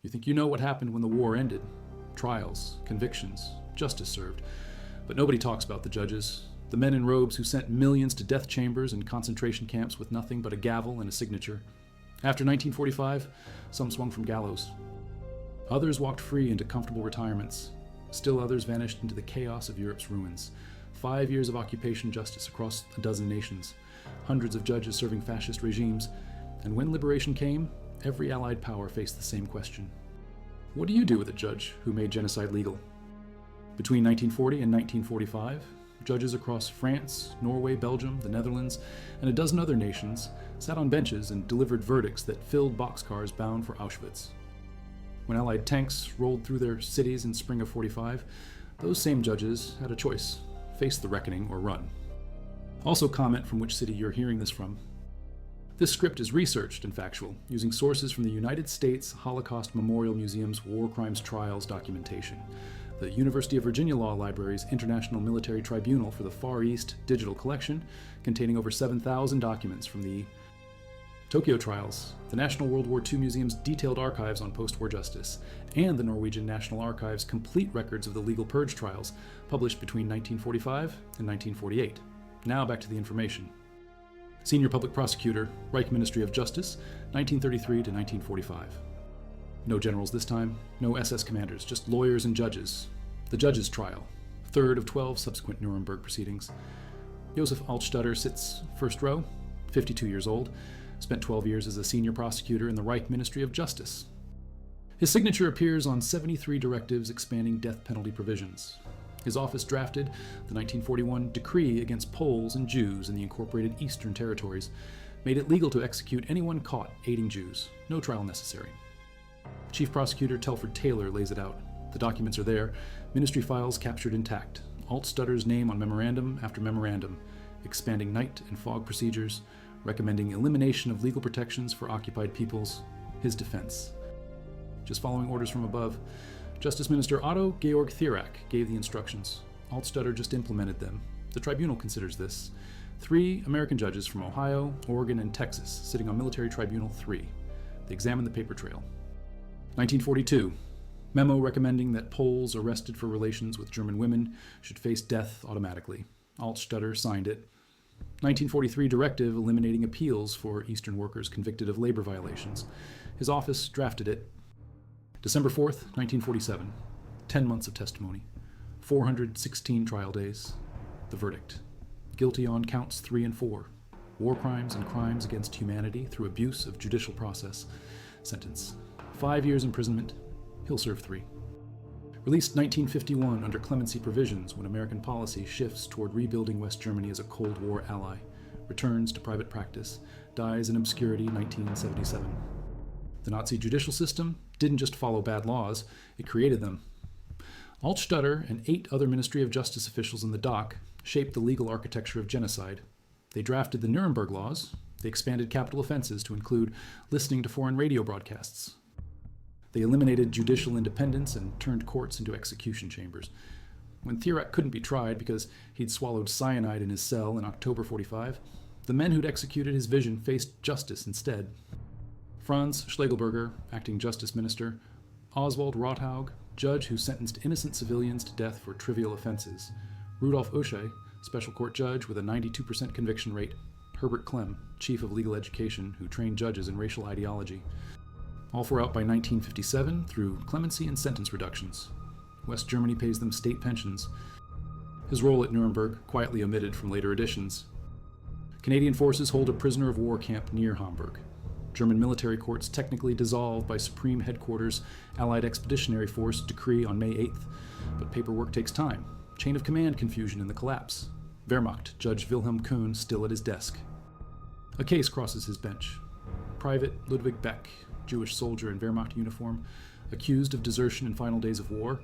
You think you know what happened when the war ended. Trials, convictions, justice served. But nobody talks about the judges, the men in robes who sent millions to death chambers and concentration camps with nothing but a gavel and a signature. After 1945, some swung from gallows. Others walked free into comfortable retirements. Still others vanished into the chaos of Europe's ruins. 5 years of occupation justice across a dozen nations, hundreds of judges serving fascist regimes, and when liberation came, every Allied power faced the same question. What do you do with a judge who made genocide legal? Between 1940 and 1945, judges across France, Norway, Belgium, the Netherlands, and a dozen other nations sat on benches and delivered verdicts that filled boxcars bound for Auschwitz. When Allied tanks rolled through their cities in spring of 45, those same judges had a choice: face the reckoning or run. Also comment from which city you're hearing this from. This script is researched and factual, using sources from the United States Holocaust Memorial Museum's War Crimes Trials documentation, the University of Virginia Law Library's International Military Tribunal for the Far East digital collection, containing over 7,000 documents from the Tokyo trials, the National World War II Museum's detailed archives on post-war justice, and the Norwegian National Archive's complete records of the legal purge trials, published between 1945 and 1948. Now back to the information. Senior Public Prosecutor, Reich Ministry of Justice, 1933 to 1945. No generals this time, no SS commanders, just lawyers and judges. The judge's trial, third of 12 subsequent Nuremberg proceedings. Josef Altstatter sits first row, 52 years old, spent 12 years as a senior prosecutor in the Reich Ministry of Justice. His signature appears on 73 directives expanding death penalty provisions. His office drafted the 1941 decree against Poles and Jews in the incorporated Eastern Territories, made it legal to execute anyone caught aiding Jews, no trial necessary. Chief Prosecutor Telford Taylor lays it out. The documents are there, ministry files captured intact, Altstatter's name on memorandum after memorandum, expanding night and fog procedures, recommending elimination of legal protections for occupied peoples, his defense. Just following orders from above, Justice Minister Otto Georg Thierack gave the instructions. Altstatter just implemented them. The tribunal considers this. 3 American judges from Ohio, Oregon, and Texas sitting on Military Tribunal 3. They examined the paper trail. 1942. Memo recommending that Poles arrested for relations with German women should face death automatically. Altstatter signed it. 1943 directive eliminating appeals for Eastern workers convicted of labor violations. His office drafted it. December 4th, 1947. 10 months of testimony. 416 trial days. The verdict. Guilty on counts 3 and 4. War crimes and crimes against humanity through abuse of judicial process. Sentence: 5 years imprisonment. He'll serve 3. Released 1951 under clemency provisions when American policy shifts toward rebuilding West Germany as a Cold War ally. Returns to private practice. Dies in obscurity 1977. The Nazi judicial system didn't just follow bad laws, it created them. Altstatter and 8 other Ministry of Justice officials in the dock shaped the legal architecture of genocide. They drafted the Nuremberg laws. They expanded capital offenses to include listening to foreign radio broadcasts. They eliminated judicial independence and turned courts into execution chambers. When Thierack couldn't be tried because he'd swallowed cyanide in his cell in October 45, the men who'd executed his vision faced justice instead. Franz Schlegelberger, acting justice minister, Oswald Rothaug, judge who sentenced innocent civilians to death for trivial offenses, Rudolf Oschei, special court judge with a 92% conviction rate, Herbert Klemm, chief of legal education who trained judges in racial ideology. All 4 out by 1957 through clemency and sentence reductions. West Germany pays them state pensions. His role at Nuremberg quietly omitted from later editions. Canadian forces hold a prisoner of war camp near Hamburg. German military courts technically dissolved by Supreme Headquarters Allied Expeditionary Force decree on May 8th, but paperwork takes time. Chain of command confusion in the collapse. Wehrmacht Judge Wilhelm Kuhn still at his desk. A case crosses his bench. Private Ludwig Beck, Jewish soldier in Wehrmacht uniform, accused of desertion in final days of war.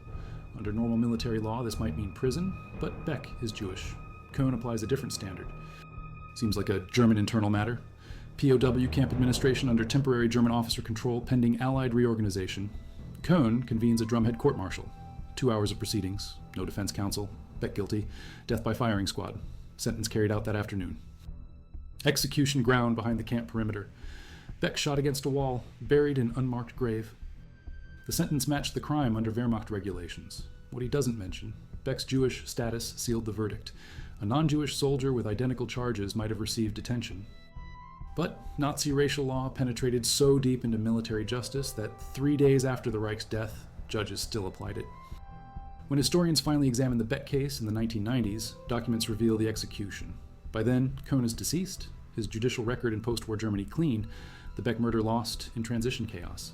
Under normal military law, this might mean prison, but Beck is Jewish. Kuhn applies a different standard. Seems like a German internal matter. POW camp administration under temporary German officer control pending Allied reorganization. Kuhn convenes a drumhead court-martial. 2 hours of proceedings, no defense counsel, Beck guilty, death by firing squad. Sentence carried out that afternoon. Execution ground behind the camp perimeter. Beck shot against a wall, buried in unmarked grave. The sentence matched the crime under Wehrmacht regulations. What he doesn't mention, Beck's Jewish status sealed the verdict. A non-Jewish soldier with identical charges might have received detention. But Nazi racial law penetrated so deep into military justice that 3 days after the Reich's death, judges still applied it. When historians finally examined the Beck case in the 1990s, documents reveal the execution. By then, Kohn is deceased, his judicial record in post-war Germany clean, the Beck murder lost in transition chaos.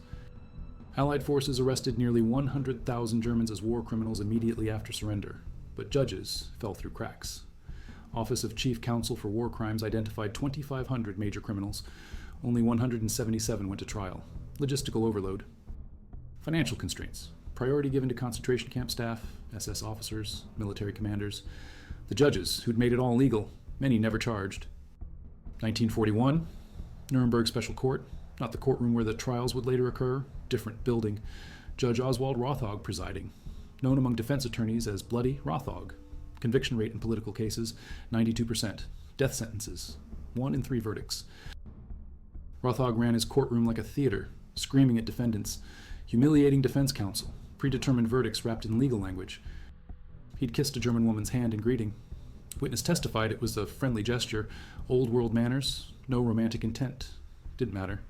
Allied forces arrested nearly 100,000 Germans as war criminals immediately after surrender, but judges fell through cracks. Office of Chief Counsel for War Crimes identified 2,500 major criminals. Only 177 went to trial. Logistical overload. Financial constraints. Priority given to concentration camp staff, SS officers, military commanders. The judges, who'd made it all legal, many never charged. 1941, Nuremberg Special Court. Not the courtroom where the trials would later occur. Different building. Judge Oswald Rothog presiding. Known among defense attorneys as Bloody Rothog. Conviction rate in political cases, 92%. Death sentences, 1 in 3 verdicts. Rothog ran his courtroom like a theater, screaming at defendants, humiliating defense counsel, predetermined verdicts wrapped in legal language. He'd kissed a German woman's hand in greeting. Witness testified it was a friendly gesture, old world manners, no romantic intent. Didn't matter.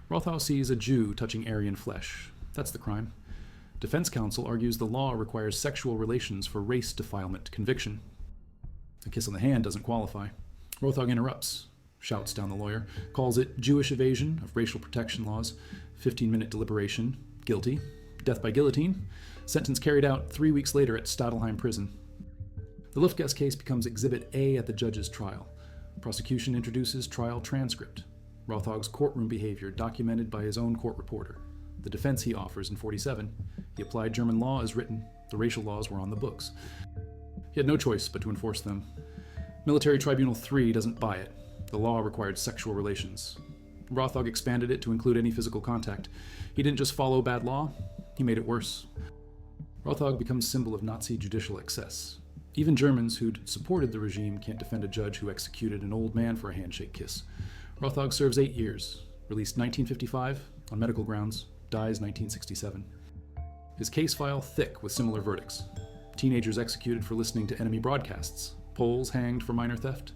Rothog sees a Jew touching Aryan flesh. That's the crime. Defense counsel argues the law requires sexual relations for race defilement conviction. A kiss on the hand doesn't qualify. Rothog interrupts, shouts down the lawyer, calls it Jewish evasion of racial protection laws, 15-minute deliberation, guilty, death by guillotine, sentence carried out 3 weeks later at Stadelheim prison. The Lufgast case becomes Exhibit A at the judge's trial. Prosecution introduces trial transcript. Rothog's courtroom behavior documented by his own court reporter. The defense he offers in 47. He applied German law as written. The racial laws were on the books. He had no choice but to enforce them. Military Tribunal 3 doesn't buy it. The law required sexual relations. Rothog expanded it to include any physical contact. He didn't just follow bad law, he made it worse. Rothog becomes symbol of Nazi judicial excess. Even Germans who'd supported the regime can't defend a judge who executed an old man for a handshake kiss. Rothog serves 8 years, released 1955 on medical grounds, dies 1967. His case file thick with similar verdicts. Teenagers executed for listening to enemy broadcasts. Poles hanged for minor theft.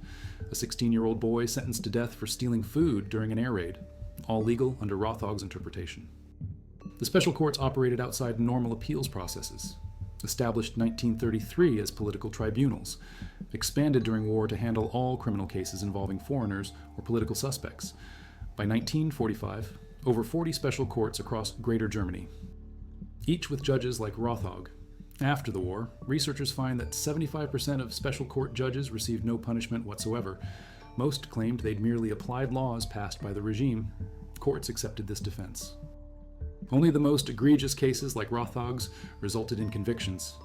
A 16-year-old boy sentenced to death for stealing food during an air raid. All legal under Rothog's interpretation. The special courts operated outside normal appeals processes. Established 1933 as political tribunals. Expanded during war to handle all criminal cases involving foreigners or political suspects. By 1945, over 40 special courts across Greater Germany, each with judges like Rothog. After the war, researchers find that 75% of special court judges received no punishment whatsoever. Most claimed they'd merely applied laws passed by the regime. Courts accepted this defense. Only the most egregious cases like Rothog's resulted in convictions.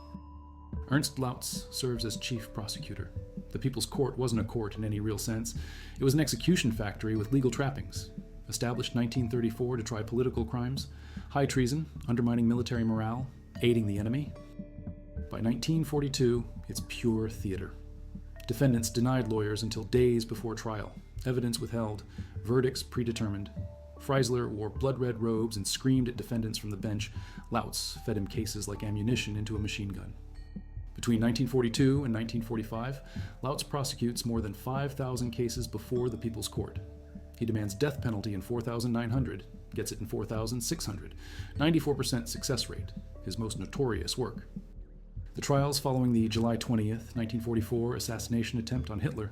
Ernst Lautz serves as chief prosecutor. The People's Court wasn't a court in any real sense. It was an execution factory with legal trappings. Established 1934 to try political crimes, high treason, undermining military morale, aiding the enemy. By 1942, it's pure theater. Defendants denied lawyers until days before trial, evidence withheld, verdicts predetermined. Freisler wore blood-red robes and screamed at defendants from the bench. Lautz fed him cases like ammunition into a machine gun. Between 1942 and 1945, Lautz prosecutes more than 5,000 cases before the People's Court. He demands death penalty in 4,900, gets it in 4,600, 94% success rate, his most notorious work. The trials following the July 20th, 1944 assassination attempt on Hitler.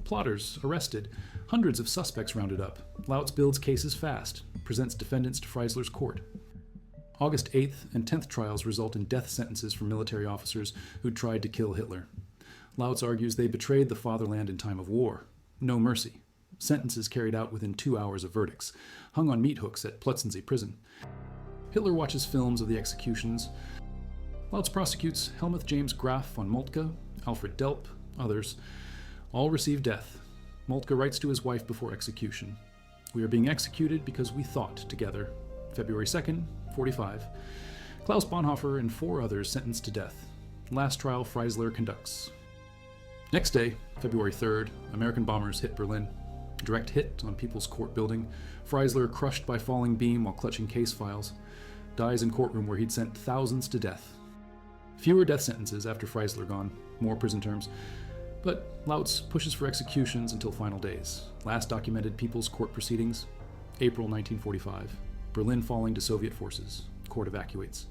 Plotters arrested, hundreds of suspects rounded up. Lautz builds cases fast, presents defendants to Freisler's court. August 8th and 10th trials result in death sentences for military officers who tried to kill Hitler. Lautz argues they betrayed the fatherland in time of war. No mercy. Sentences carried out within 2 hours of verdicts, hung on meat hooks at Plötzensee prison. Hitler watches films of the executions. Lautz prosecutes Helmuth James Graf von Moltke, Alfred Delp, others. All receive death. Moltke writes to his wife before execution. "We are being executed because we thought together." February 2nd, 45. Klaus Bonhoeffer and 4 others sentenced to death. Last trial Freisler conducts. Next day, February 3rd, American bombers hit Berlin. Direct hit on People's Court building. Freisler crushed by falling beam while clutching case files. dies in courtroom where he'd sent thousands to death. Fewer death sentences after Freisler gone, more prison terms. But Lautz pushes for executions until final days. Last documented People's Court proceedings, April 1945. Berlin falling to Soviet forces. Court evacuates.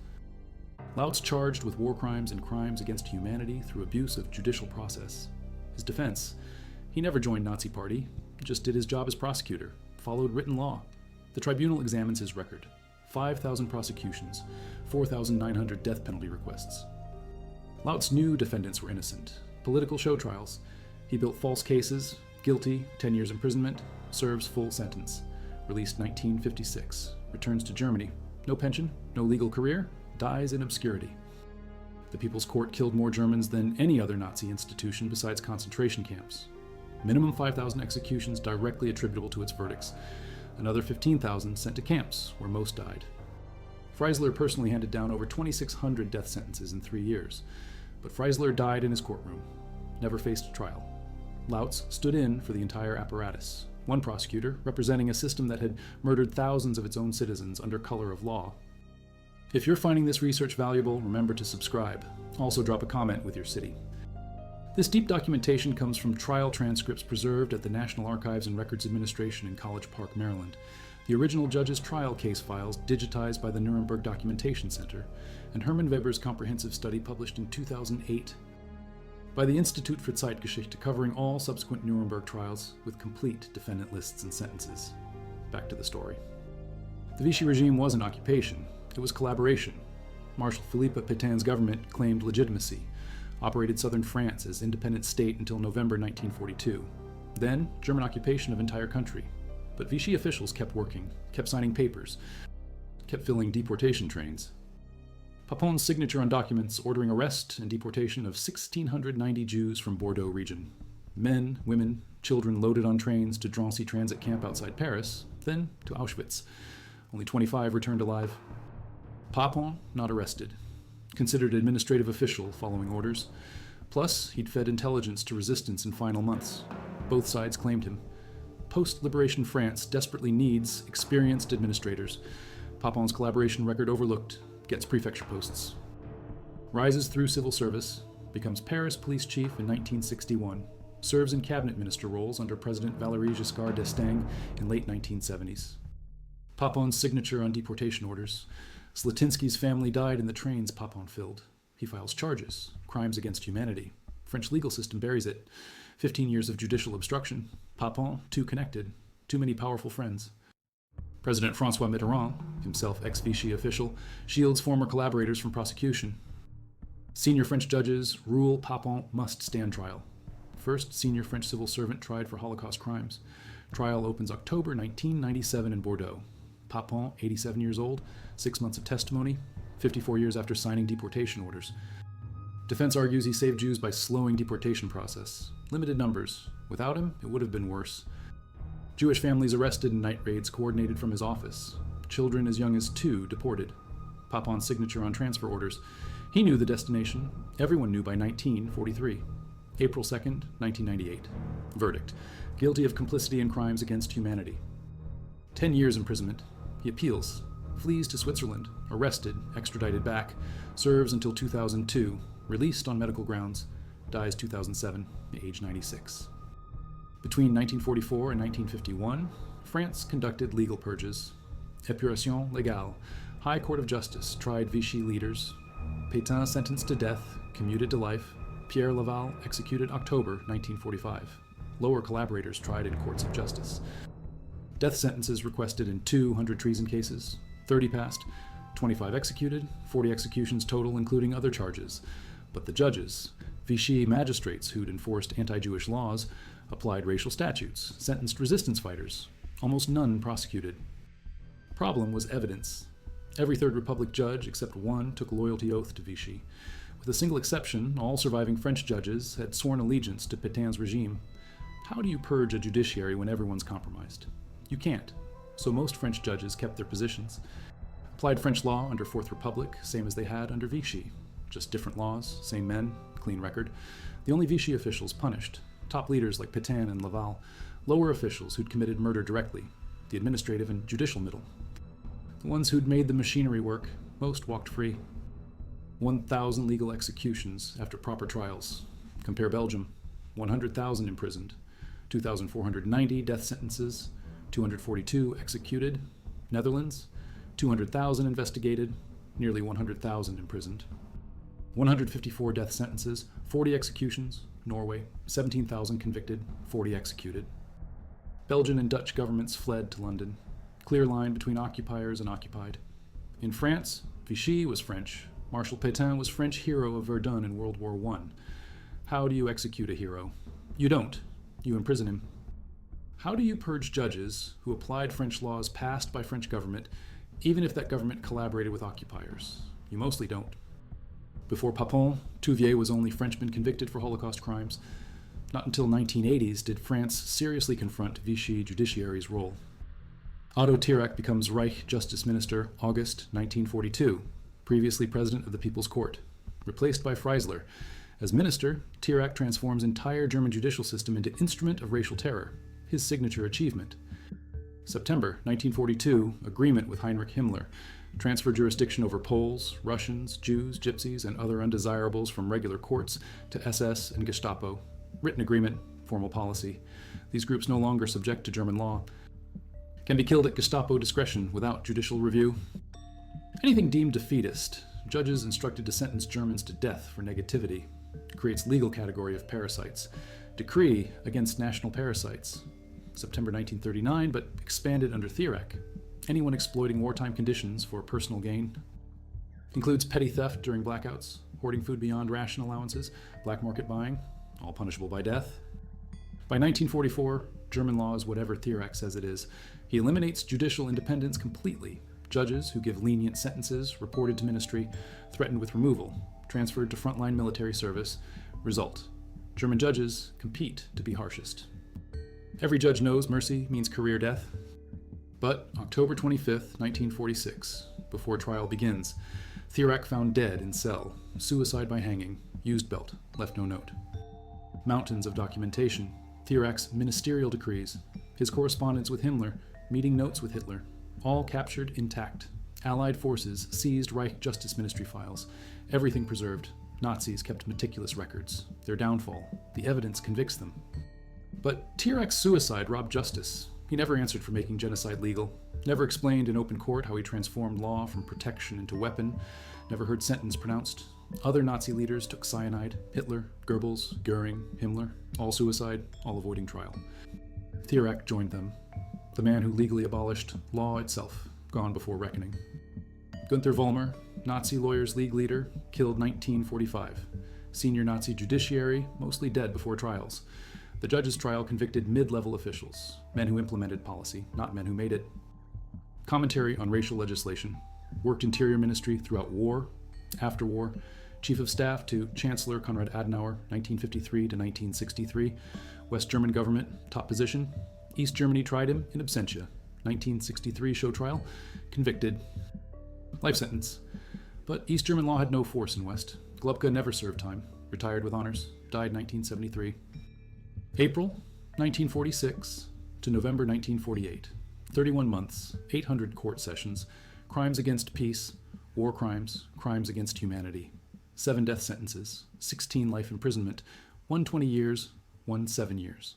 Lautz charged with war crimes and crimes against humanity through abuse of judicial process. His defense: he never joined Nazi Party, just did his job as prosecutor, followed written law. The tribunal examines his record. 5,000 prosecutions, 4,900 death penalty requests. Lautz knew defendants were innocent. Political show trials. He built false cases, guilty, 10 years imprisonment, serves full sentence. Released 1956, returns to Germany. No pension, no legal career, dies in obscurity. The People's Court killed more Germans than any other Nazi institution besides concentration camps. Minimum 5,000 executions directly attributable to its verdicts. Another 15,000 sent to camps, where most died. Freisler personally handed down over 2,600 death sentences in 3 years, but Freisler died in his courtroom, never faced trial. Lautz stood in for the entire apparatus, one prosecutor representing a system that had murdered thousands of its own citizens under color of law. If you're finding this research valuable, remember to subscribe. Also drop a comment with your city. This deep documentation comes from trial transcripts preserved at the National Archives and Records Administration in College Park, Maryland, the original judge's trial case files digitized by the Nuremberg Documentation Center, and Hermann Weber's comprehensive study published in 2008 by the Institut für Zeitgeschichte, covering all subsequent Nuremberg trials with complete defendant lists and sentences. Back to the story. The Vichy regime was an occupation. It was collaboration. Marshal Philippe Pétain's government claimed legitimacy, operated southern France as independent state until November 1942. Then, German occupation of entire country. But Vichy officials kept working, kept signing papers, kept filling deportation trains. Papon's signature on documents ordering arrest and deportation of 1,690 Jews from Bordeaux region. Men, women, children loaded on trains to Drancy transit camp outside Paris, then to Auschwitz. Only 25 returned alive. Papon not arrested. Considered administrative official following orders. Plus, he'd fed intelligence to resistance in final months. Both sides claimed him. Post-liberation France desperately needs experienced administrators. Papon's collaboration record overlooked, gets prefecture posts. Rises through civil service, becomes Paris police chief in 1961, serves in cabinet minister roles under President Valéry Giscard d'Estaing in late 1970s. Papon's signature on deportation orders. Slatinsky's family died in the trains Papon filled. He files charges, crimes against humanity. French legal system buries it. 15 years of judicial obstruction. Papon, too connected. Too many powerful friends. President François Mitterrand, himself ex-Vichy official, shields former collaborators from prosecution. Senior French judges rule Papon must stand trial. First senior French civil servant tried for Holocaust crimes. Trial opens October 1997 in Bordeaux. Papon, 87 years old, 6 months of testimony, 54 years after signing deportation orders. Defense argues he saved Jews by slowing deportation process. Limited numbers. Without him, it would have been worse. Jewish families arrested in night raids coordinated from his office. Children as young as 2 deported. Papon's signature on transfer orders. He knew the destination. Everyone knew by 1943. April 2nd, 1998. Verdict: guilty of complicity in crimes against humanity. 10 years imprisonment. He appeals, flees to Switzerland, arrested, extradited back, serves until 2002, released on medical grounds, dies 2007, age 96. Between 1944 and 1951, France conducted legal purges. Épuration légale, High Court of Justice tried Vichy leaders. Pétain sentenced to death, commuted to life. Pierre Laval executed October 1945. Lower collaborators tried in courts of justice. Death sentences requested in 200 treason cases, 30 passed, 25 executed, 40 executions total, including other charges. But the judges, Vichy magistrates who'd enforced anti-Jewish laws, applied racial statutes, sentenced resistance fighters, almost none prosecuted. Problem was evidence. Every Third Republic judge except one took loyalty oath to Vichy. With a single exception, all surviving French judges had sworn allegiance to Pétain's regime. How do you purge a judiciary when everyone's compromised? You can't, so most French judges kept their positions. Applied French law under Fourth Republic, same as they had under Vichy. Just different laws, same men, clean record. The only Vichy officials punished. Top leaders like Pétain and Laval. Lower officials who'd committed murder directly. The administrative and judicial middle. The ones who'd made the machinery work, most walked free. 1,000 legal executions after proper trials. Compare Belgium, 100,000 imprisoned, 2,490 death sentences, 242 executed. Netherlands, 200,000 investigated, nearly 100,000 imprisoned. 154 death sentences, 40 executions. Norway, 17,000 convicted, 40 executed. Belgian and Dutch governments fled to London. Clear line between occupiers and occupied. In France, Vichy was French. Marshal Pétain was French hero of Verdun in World War I. How do you execute a hero? You don't. You imprison him. How do you purge judges who applied French laws passed by French government, even if that government collaborated with occupiers? You mostly don't. Before Papon, Touvier was only Frenchmen convicted for Holocaust crimes. Not until 1980s did France seriously confront Vichy judiciary's role. Otto Tirac becomes Reich Justice Minister August 1942, previously President of the People's Court, replaced by Freisler. As minister, Tirac transforms entire German judicial system into instrument of racial terror, his signature achievement. September 1942, agreement with Heinrich Himmler, transfer jurisdiction over Poles, Russians, Jews, Gypsies, and other undesirables from regular courts to SS and Gestapo. Written agreement, formal policy. These groups no longer subject to German law. Can be killed at Gestapo discretion without judicial review. Anything deemed defeatist, judges instructed to sentence Germans to death for negativity. Creates legal category of parasites. Decree against national parasites. September 1939, but expanded under Tirac. Anyone exploiting wartime conditions for personal gain. Includes petty theft during blackouts, hoarding food beyond ration allowances, black market buying, all punishable by death. By 1944, German law is whatever Tirac says it is. He eliminates judicial independence completely. Judges who give lenient sentences, reported to ministry, threatened with removal, transferred to frontline military service. Result: German judges compete to be harshest. Every judge knows mercy means career death. But October 25th, 1946, before trial begins, Tirac found dead in cell, suicide by hanging, used belt, left no note. Mountains of documentation, Tirac's ministerial decrees, his correspondence with Himmler, meeting notes with Hitler, all captured intact. Allied forces seized Reich Justice Ministry files, everything preserved. Nazis kept meticulous records. Their downfall, the evidence convicts them. But Tirac's suicide robbed justice. He never answered for making genocide legal, never explained in open court how he transformed law from protection into weapon, never heard sentence pronounced. Other Nazi leaders took cyanide: Hitler, Goebbels, Goering, Himmler, all suicide, all avoiding trial. Tirac joined them, the man who legally abolished law itself, gone before reckoning. Gunther Vollmer, Nazi Lawyers League leader, killed 1945. Senior Nazi judiciary, mostly dead before trials. The judge's trial convicted mid-level officials, men who implemented policy, not men who made it. Commentary on racial legislation. Worked Interior Ministry throughout war, after war. Chief of Staff to Chancellor Konrad Adenauer, 1953 to 1963. West German government, top position. East Germany tried him in absentia. 1963 show trial, convicted. Life sentence. But East German law had no force in West. Glubka never served time, retired with honors, died 1973. April 1946 to November 1948. 31 months, 800 court sessions, crimes against peace, war crimes, crimes against humanity. 7 death sentences, 16 life imprisonment, 1 20 years, 1 7 years.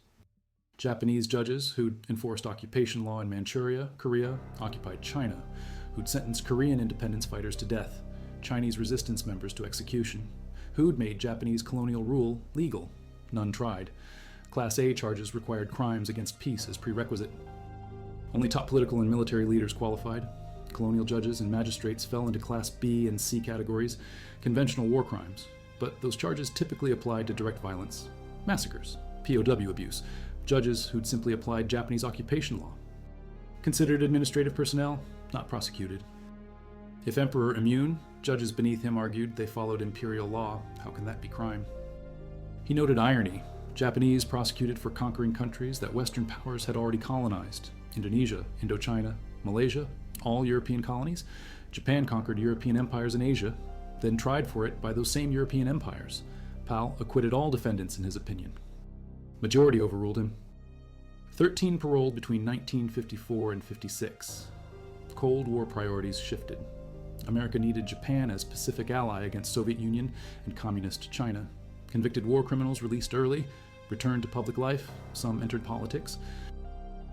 Japanese judges who'd enforced occupation law in Manchuria, Korea, occupied China, who'd sentenced Korean independence fighters to death, Chinese resistance members to execution, who'd made Japanese colonial rule legal, none tried. Class A charges required crimes against peace as prerequisite. Only top political and military leaders qualified. Colonial judges and magistrates fell into Class B and C categories, conventional war crimes, but those charges typically applied to direct violence, massacres, POW abuse, judges who'd simply applied Japanese occupation law. Considered administrative personnel, not prosecuted. If emperor immune, judges beneath him argued they followed imperial law. How can that be crime? He noted irony. Japanese prosecuted for conquering countries that Western powers had already colonized. Indonesia, Indochina, Malaysia, all European colonies. Japan conquered European empires in Asia, then tried for it by those same European empires. Pal acquitted all defendants in his opinion. Majority overruled him. 13 paroled between 1954 and 56. Cold War priorities shifted. America needed Japan as Pacific ally against Soviet Union and Communist China. Convicted war criminals released early, returned to public life, some entered politics.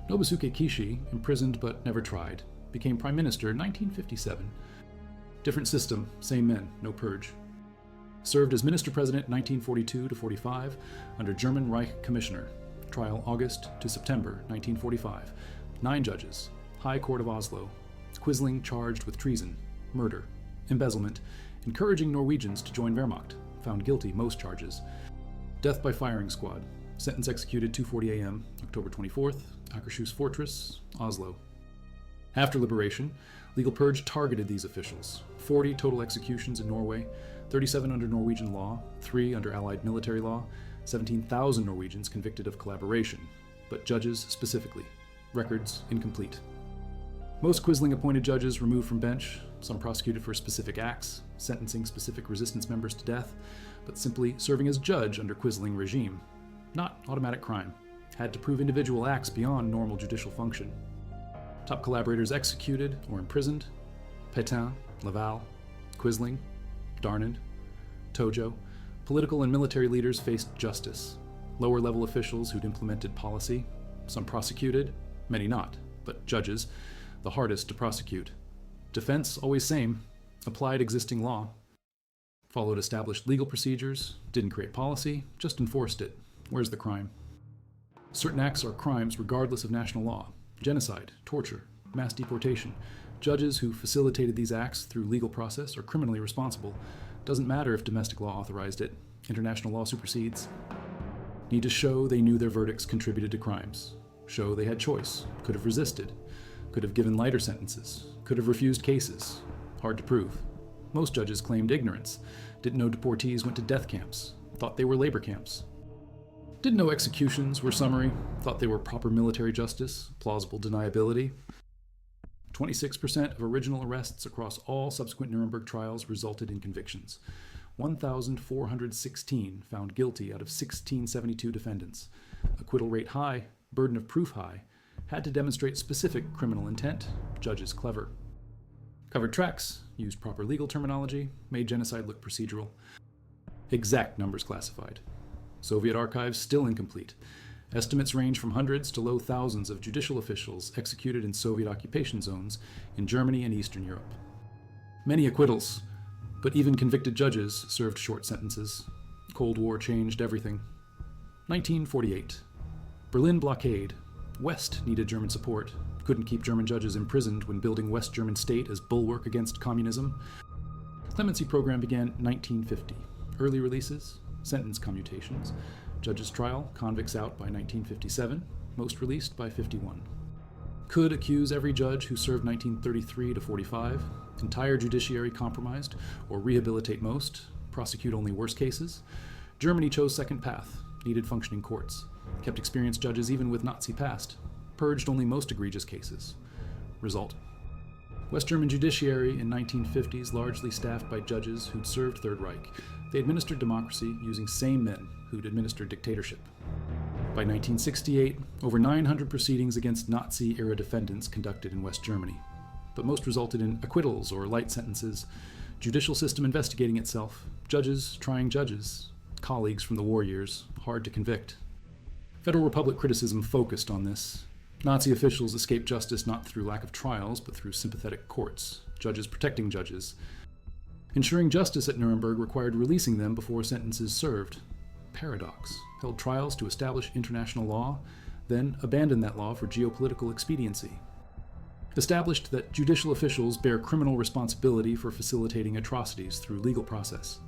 Nobusuke Kishi, imprisoned but never tried, became prime minister in 1957. Different system, same men, no purge. Served as minister-president 1942 to 45 under German Reich Commissioner. Trial August to September 1945. 9 judges. High Court of Oslo. Quisling charged with treason, murder, embezzlement, encouraging Norwegians to join Wehrmacht. Found guilty most charges. Death by firing squad. Sentence executed 2:40 a.m. October 24th. Akershus Fortress, Oslo. After liberation, legal purge targeted these officials. 40 total executions in Norway, 37 under Norwegian law, 3 under Allied military law, 17,000 Norwegians convicted of collaboration, but judges specifically. Records incomplete. Most Quisling-appointed judges removed from bench, some prosecuted for specific acts, sentencing specific resistance members to death, but simply serving as judge under Quisling regime. Not automatic crime. Had to prove individual acts beyond normal judicial function. Top collaborators executed or imprisoned: Pétain, Laval, Quisling, Darnand, Tojo. Political and military leaders faced justice. Lower-level officials who'd implemented policy, some prosecuted, many not, but judges, the hardest to prosecute. Defense, always same, applied existing law. Followed established legal procedures, didn't create policy, just enforced it. Where's the crime? Certain acts are crimes regardless of national law. Genocide, torture, mass deportation. Judges who facilitated these acts through legal process are criminally responsible. Doesn't matter if domestic law authorized it. International law supersedes. Need to show they knew their verdicts contributed to crimes. Show they had choice, could have resisted, could have given lighter sentences, could have refused cases. Hard to prove. Most judges claimed ignorance, didn't know deportees went to death camps, thought they were labor camps. Didn't know executions were summary, thought they were proper military justice, plausible deniability. 26% of original arrests across all subsequent Nuremberg trials resulted in convictions. 1,416 found guilty out of 1,672 defendants. Acquittal rate high, burden of proof high. Had to demonstrate specific criminal intent. Judges clever. Covered tracks, used proper legal terminology, made genocide look procedural. Exact numbers classified. Soviet archives still incomplete. Estimates range from hundreds to low thousands of judicial officials executed in Soviet occupation zones in Germany and Eastern Europe. Many acquittals, but even convicted judges served short sentences. Cold War changed everything. 1948. Berlin blockade. West needed German support. Couldn't keep German judges imprisoned when building West German state as bulwark against communism. Clemency program began 1950. Early releases, sentence commutations. Judges trial, convicts out by 1957, most released by 51. Could accuse every judge who served 1933 to 45, entire judiciary compromised, or rehabilitate most, prosecute only worse cases. Germany chose second path, needed functioning courts, kept experienced judges even with Nazi past, purged only most egregious cases. Result: West German judiciary in 1950s largely staffed by judges who'd served Third Reich. They administered democracy using same men who'd administered dictatorship. By 1968, over 900 proceedings against Nazi-era defendants conducted in West Germany, but most resulted in acquittals or light sentences, judicial system investigating itself, judges trying judges, colleagues from the war years, hard to convict. Federal Republic criticism focused on this. Nazi officials escaped justice not through lack of trials, but through sympathetic courts, judges protecting judges. Ensuring justice at Nuremberg required releasing them before sentences served. Paradox. Held trials to establish international law, then abandoned that law for geopolitical expediency. Established that judicial officials bear criminal responsibility for facilitating atrocities through legal process.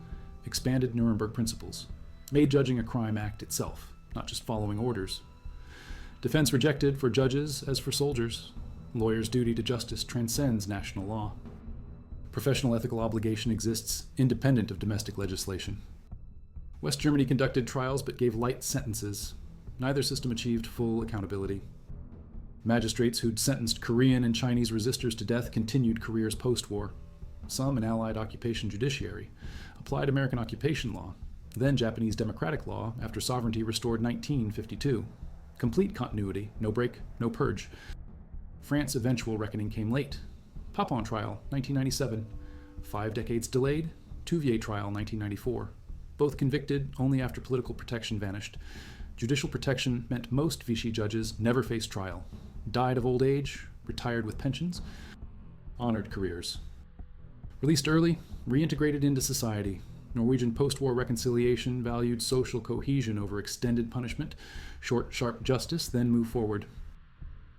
Expanded Nuremberg principles. Made judging a crime act itself, not just following orders. Defense rejected for judges as for soldiers. Lawyers' duty to justice transcends national law. Professional ethical obligation exists independent of domestic legislation. West Germany conducted trials but gave light sentences. Neither system achieved full accountability. Magistrates who'd sentenced Korean and Chinese resistors to death continued careers post-war. Some in Allied occupation judiciary. Applied American occupation law, then Japanese democratic law after sovereignty restored 1952. Complete continuity, no break, no purge. France's eventual reckoning came late. Papon trial, 1997. 5 decades delayed. Touvier trial, 1994. Both convicted only after political protection vanished. Judicial protection meant most Vichy judges never faced trial. Died of old age, retired with pensions, honored careers. Released early, reintegrated into society. Norwegian post-war reconciliation valued social cohesion over extended punishment. Short, sharp justice, then move forward.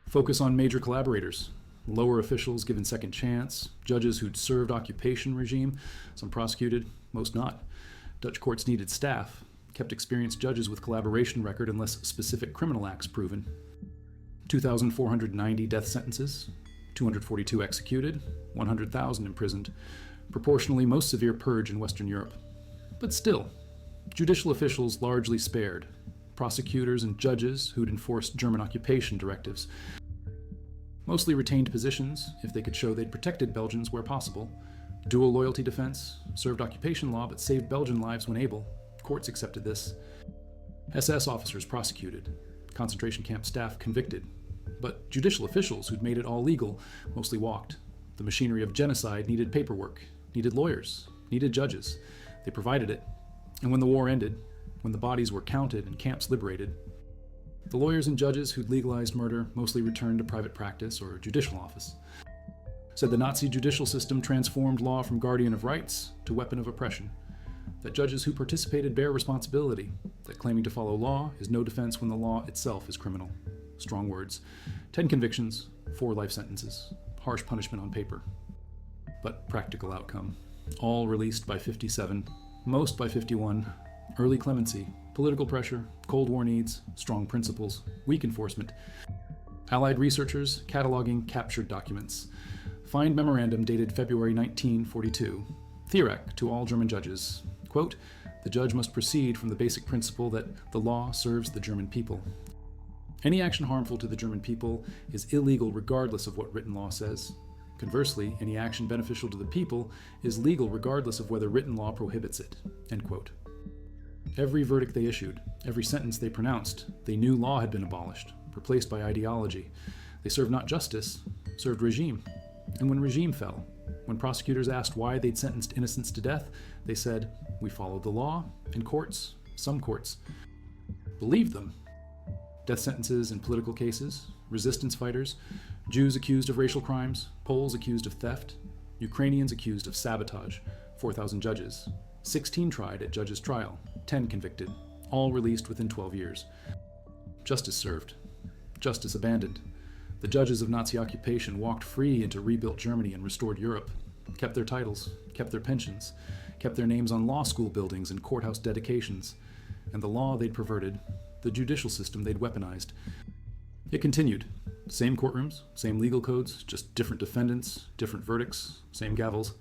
Focus on major collaborators. Lower officials given second chance. Judges who'd served occupation regime. Some prosecuted, most not. Dutch courts needed staff. Kept experienced judges with collaboration record unless specific criminal acts proven. 2,490 death sentences. 242 executed. 100,000 imprisoned. Proportionally most severe purge in Western Europe. But still, judicial officials largely spared. Prosecutors and judges who'd enforced German occupation directives. Mostly retained positions if they could show they'd protected Belgians where possible. Dual loyalty defense, served occupation law but saved Belgian lives when able. Courts accepted this. SS officers prosecuted. Concentration camp staff convicted. But judicial officials who'd made it all legal mostly walked. The machinery of genocide needed paperwork, needed lawyers, needed judges. They provided it. And when the war ended, when the bodies were counted and camps liberated, the lawyers and judges who'd legalized murder mostly returned to private practice or judicial office. Said the Nazi judicial system transformed law from guardian of rights to weapon of oppression. That judges who participated bear responsibility. That claiming to follow law is no defense when the law itself is criminal. Strong words. 10 convictions, 4 life sentences. Harsh punishment on paper. But practical outcome. All released by 57, most by 51. Early clemency, political pressure, Cold War needs, strong principles, weak enforcement. Allied researchers cataloging captured documents. Find memorandum dated February 1942. Theorec to all German judges. Quote, the judge must proceed from the basic principle that the law serves the German people. Any action harmful to the German people is illegal regardless of what written law says. Conversely, any action beneficial to the people is legal regardless of whether written law prohibits it. End quote. Every verdict they issued, every sentence they pronounced, they knew law had been abolished, replaced by ideology. They served not justice, served regime. And when regime fell, when prosecutors asked why they'd sentenced innocents to death, they said, we followed the law, and courts, some courts, believed them. Death sentences in political cases, resistance fighters, Jews accused of racial crimes, Poles accused of theft, Ukrainians accused of sabotage, 4,000 judges, 16 tried at judge's trial, 10 convicted, all released within 12 years. Justice served. Justice abandoned. The judges of Nazi occupation walked free into rebuilt Germany and restored Europe, kept their titles, kept their pensions, kept their names on law school buildings and courthouse dedications, and the law they'd perverted, the judicial system they'd weaponized. It continued. Same courtrooms, same legal codes, just different defendants, different verdicts, same gavels.